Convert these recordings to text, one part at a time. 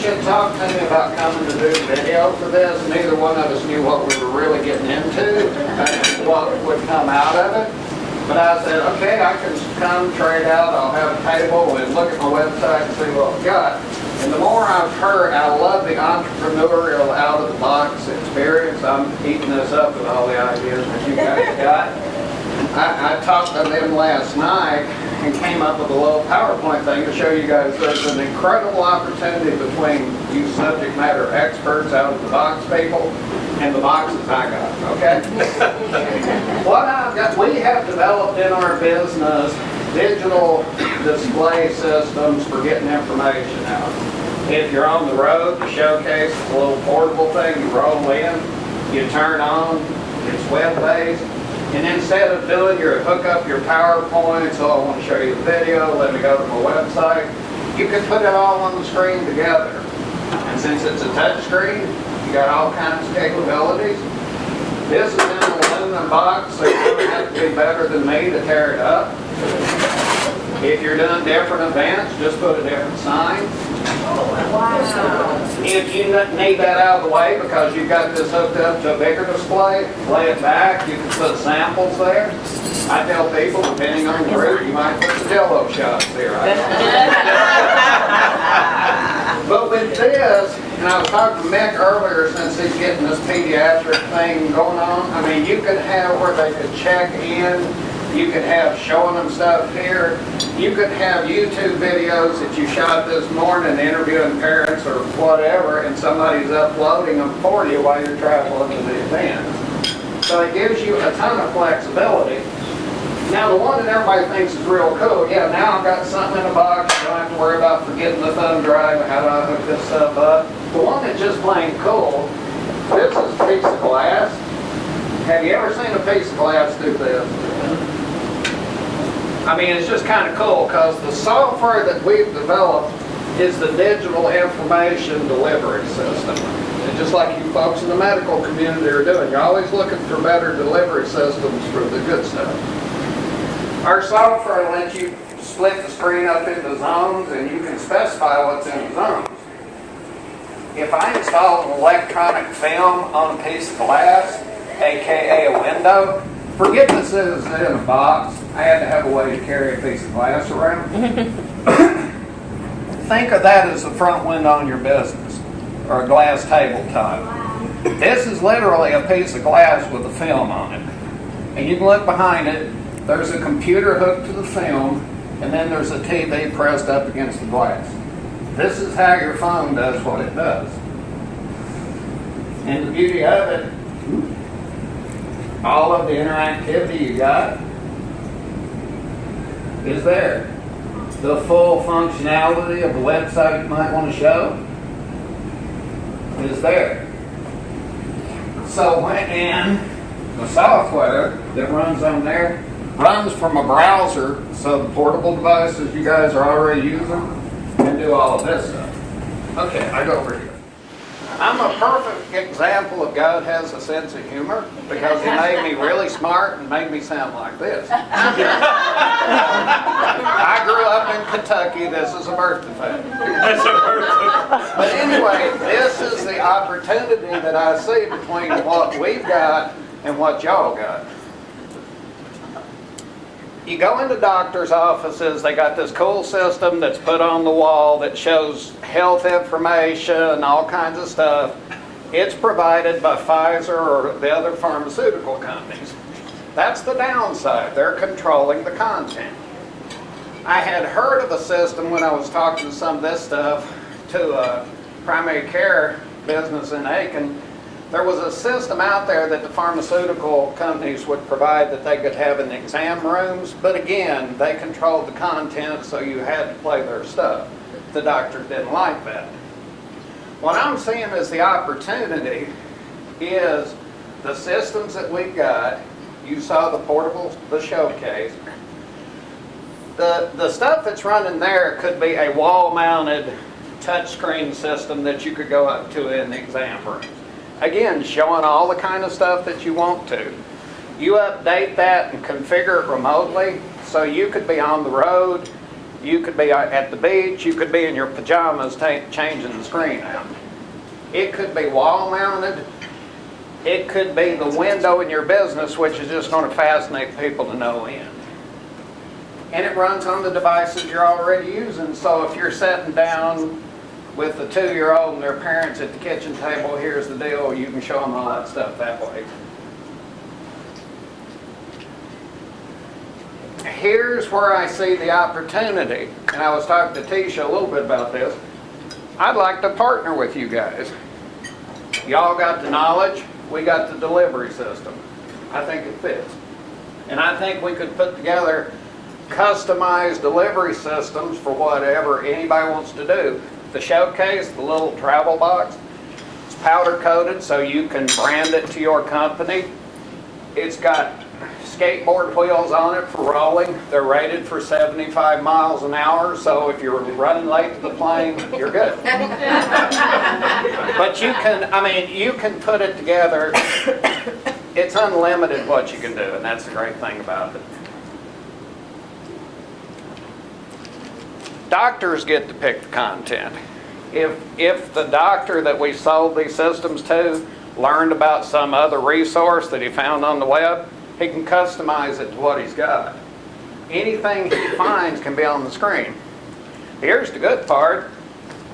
had talked to me about coming to do video for this, neither one of us knew what we were really getting into and what would come out of it. But I said, okay, I can come trade out, I'll have a table and look at my website and see what we've got. And the more I've heard, I love the entrepreneurial out-of-the-box experience. I'm eating this up with all the ideas that you guys got. I talked to them last night and came up with a little PowerPoint thing to show you guys there's an incredible opportunity between you subject matter experts, out-of-the-box people, and the boxes I got, okay? What I've got, we have developed in our business digital display systems for getting information out. If you're on the road, the showcase is a little portable thing. You roll in, you turn on, it's web-based. And instead of doing your hook up your PowerPoint, so I want to show you the video, let me go to my website, you can put it all on the screen together. And since it's a touch screen, you got all kinds of capabilities. This is in an aluminum box, so you don't have to be better than me to tear it up. If you're doing different events, just put a different sign. Wow. If you need that out of the way because you've got this hooked up to a bigger display, lay it back, you can put samples there. I tell people, depending on the route, you might put the Jello shots there. But with this, and I was talking to Mick earlier, since he's getting this pediatric thing going on, I mean, you could have where they could check in, you could have showing them stuff here, you could have YouTube videos that you shot this morning interviewing parents or whatever, and somebody's uploading them for you while you're traveling to the event. So it gives you a ton of flexibility. Now the one that everybody thinks is real cool, yeah, now I've got something in a box, I don't have to worry about forgetting the thumb drive, how do I hook this stuff up. The one that's just plain cool, this is a piece of glass. Have you ever seen a piece of glass do this? I mean, it's just kind of cool because the software that we've developed is the digital information delivery system. And just like you folks in the medical community are doing, you're always looking for better delivery systems for the good stuff. Our software lets you split the screen up into zones and you can specify what's in the zones. If I install an electronic film on a piece of glass, aka a window, forget this is in a box, I had to have a way to carry a piece of glass around. Think of that as the front window on your business, or a glass tabletop. This is literally a piece of glass with a film on it. And you can look behind it, there's a computer hooked to the film, and then there's a TV pressed up against the glass. This is how your phone does what it does. And the beauty of it, all of the interactivity you got is there. The full functionality of the website you might want to show is there. So when the software that runs on there runs from a browser, so the portable devices you guys are already using can do all of this stuff. Okay, I go over here. I'm a perfect example of God has a sense of humor because he made me really smart and made me sound like this. I grew up in Kentucky. This is a birth defect. But anyway, this is the opportunity that I see between what we've got and what y'all got. You go into doctors' offices, they got this cool system that's put on the wall that shows health information and all kinds of stuff. It's provided by Pfizer or the other pharmaceutical companies. That's the downside. They're controlling the content. I had heard of a system when I was talking some of this stuff to a primary care business in Aiken. There was a system out there that the pharmaceutical companies would provide that they could have in the exam rooms, but again, they controlled the content, so you had to play their stuff. The doctors didn't like that. What I'm seeing as the opportunity is the systems that we've got. You saw the portable, the showcase. The stuff that's running there could be a wall-mounted touchscreen system that you could go up to in the exam room. Again, showing all the kind of stuff that you want to. You update that and configure it remotely, so you could be on the road, You could be at the beach, you could be in your pajamas changing the screen out. It could be wall mounted. It could be the window in your business, which is just going to fascinate people to no end. And it runs on the devices you're already using. So if you're sitting down with the 2-year-old and their parents at the kitchen table, here's the deal, you can show them all that stuff that way. Here's where I see the opportunity, and I was talking to Tisha a little bit about this. I'd like to partner with you guys. Y'all got the knowledge, we got the delivery system. I think it fits. And I think we could put together customized delivery systems for whatever anybody wants to do. The showcase, the little travel box, it's powder coated so you can brand it to your company. It's got skateboard wheels on it for rolling. They're rated for 75 miles an hour, so if you're running late to the plane, you're good. But you can put it together. It's unlimited what you can do, and that's the great thing about it. Doctors get to pick the content. If the doctor that we sold these systems to learned about some other resource that he found on the web, he can customize it to what he's got. Anything he finds can be on the screen. Here's the good part.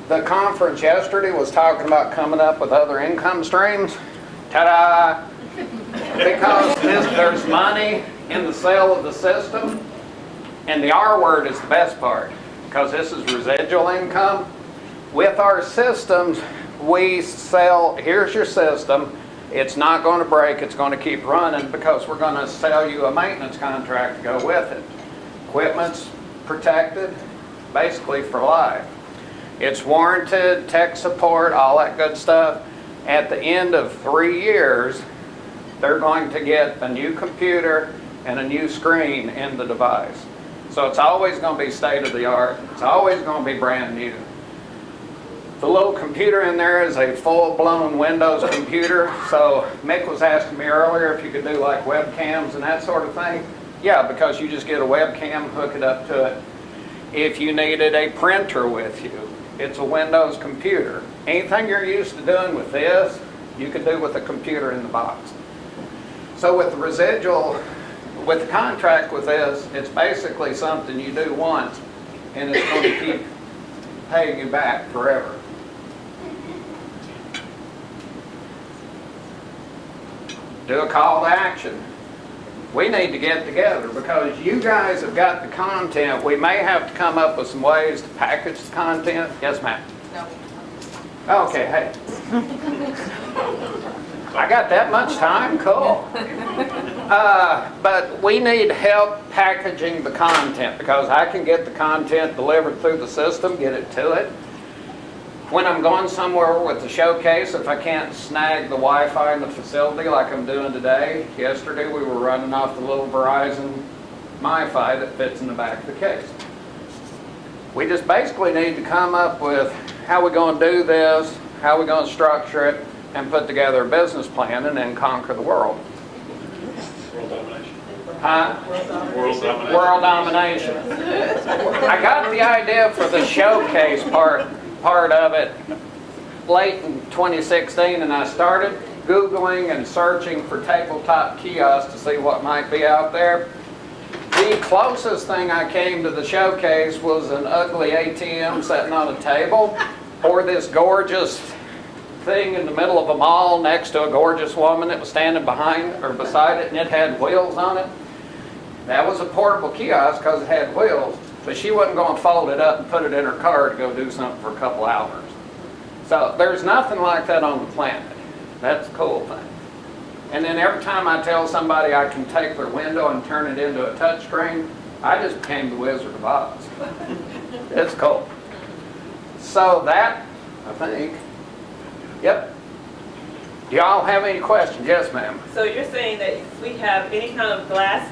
The conference yesterday was talking about coming up with other income streams. Ta-da! Because there's money in the sale of the system, and the R word is the best part, because this is residual income. With our systems, we sell, here's your system. It's not going to break, it's going to keep running because we're going to sell you a maintenance contract to go with it. Equipment's protected, basically for life. It's warranted, tech support, all that good stuff. At the end of 3 years, they're going to get a new computer and a new screen in the device. So it's always going to be state of the art. It's always going to be brand new. The little computer in there is a full-blown Windows computer. So Mick was asking me earlier if you could do like webcams and that sort of thing. Yeah, because you just get a webcam, hook it up to it. If you needed a printer with you, it's a Windows computer. Anything you're used to doing with this, you could do with a computer in the box. So with the residual, with the contract with this, it's basically something you do once, and it's going to keep paying you back forever. Do a call to action. We need to get together because you guys have got the content. We may have to come up with some ways to package the content. Yes, ma'am? No. Okay, hey. I got that much time? Cool. But we need help packaging the content because I can get the content delivered through the system, get it to it. When I'm going somewhere with the showcase, if I can't snag the Wi-Fi in the facility like I'm doing today, yesterday we were running off the little Verizon MiFi that fits in the back of the case. We just basically need to come up with how we're going to do this, how we're going to structure it, and put together a business plan and then conquer the world. World domination. Huh? World domination. World domination. I got the idea for the showcase part of it late in 2016, and I started Googling and searching for tabletop kiosks to see what might be out there. The closest thing I came to the showcase was an ugly ATM sitting on a table, or this gorgeous thing in the middle of a mall next to a gorgeous woman that was standing behind or beside it, and it had wheels on it. That was a portable kiosk because it had wheels, but she wasn't going to fold it up and put it in her car to go do something for a couple hours. So there's nothing like that on the planet. That's a cool thing. And then every time I tell somebody I can take their window and turn it into a touch screen, I just became the Wizard of Oz. It's cool. So that, I think, yep. Do y'all have any questions? Yes, ma'am. So you're saying that if we have any kind of glass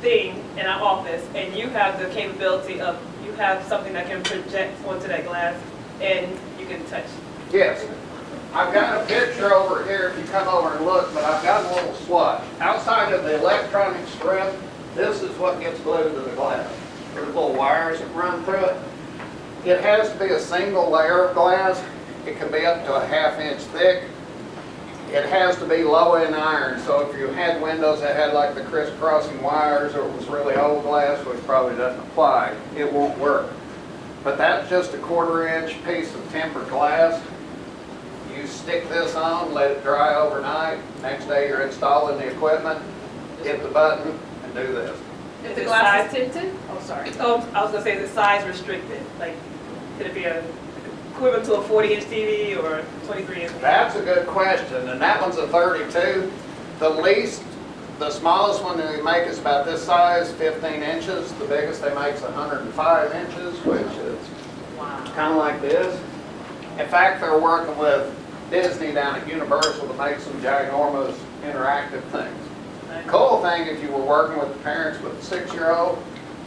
thing in our office and you have the capability of, you have something that can project onto that glass and you can touch? Yes. I've got a picture over here if you come over and look, but I've got a little swatch. Outside of the electronic strip, this is what gets glued to the glass. There's little wires that run through it. It has to be a single layer of glass. It can be up to a 1/2 inch thick. It has to be low in iron, so if you had windows that had like the crisscrossing wires or it was really old glass, which probably doesn't apply, it won't work. But that's just a 1/4 inch piece of tempered glass. You stick this on, let it dry overnight. Next day you're installing the equipment, hit the button and do this. Is The it glass size? is tinted? Oh, sorry. Oh, I was gonna say, is it size restricted? Like, could it be a equivalent to a 40-inch TV or 23-inch? That's a good question, and that one's a 32. The smallest one that we make is about this size, 15 inches. The biggest they make is 105 inches, which is Wow. kind of like this. In fact, they're working with Disney down at Universal to make some ginormous interactive things. Cool thing, if you were working with the parents with a 6-year-old,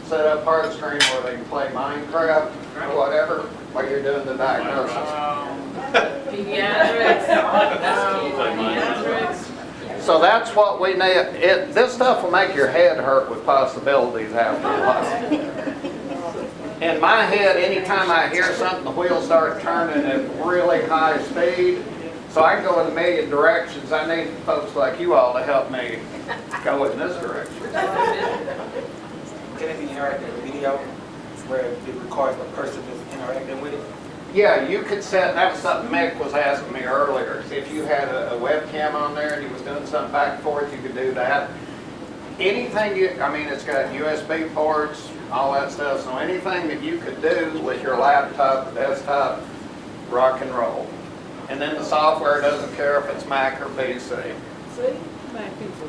set up part of the screen where they can play Minecraft or whatever while you're doing the diagnosis. Pediatrics. Pediatrics. So that's what we need. This stuff will make your head hurt with possibilities after a while. In my head, anytime I hear something, the wheels start turning at really high speed. So I can go in a million directions. I need folks like you all to help me go in this direction. Can it be interactive video where it requires the person that's interacting with it? Yeah, you could set, that was something Mick was asking me earlier. If you had a webcam on there and he was doing something back and forth, you could do that. Anything it's got USB ports, all that stuff, so anything that you could do with your laptop or desktop, rock and roll. And then the software doesn't care if it's Mac or PC. See? Black people.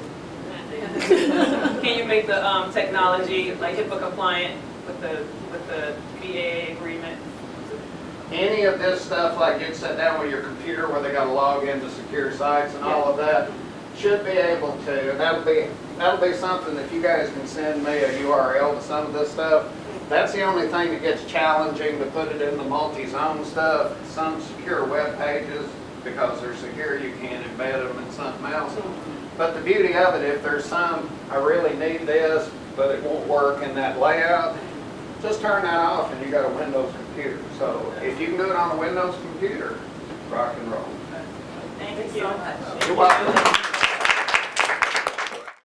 Can you make the technology like HIPAA compliant with the BAA agreement? Any of this stuff, like you'd sit down with your computer where they got to log into secure sites and all of that, should be able to. And that'll be something that you guys can send me a URL to some of this stuff. That's the only thing that gets challenging to put it in the multi-zone stuff. Some secure web pages, because they're secure, you can't embed them in something else. But the beauty of it, if there's some, I really need this, but it won't work in that layout, just turn that off and you got a Windows computer. So if you can do it on a Windows computer, rock and roll. Thank you so much. You're welcome.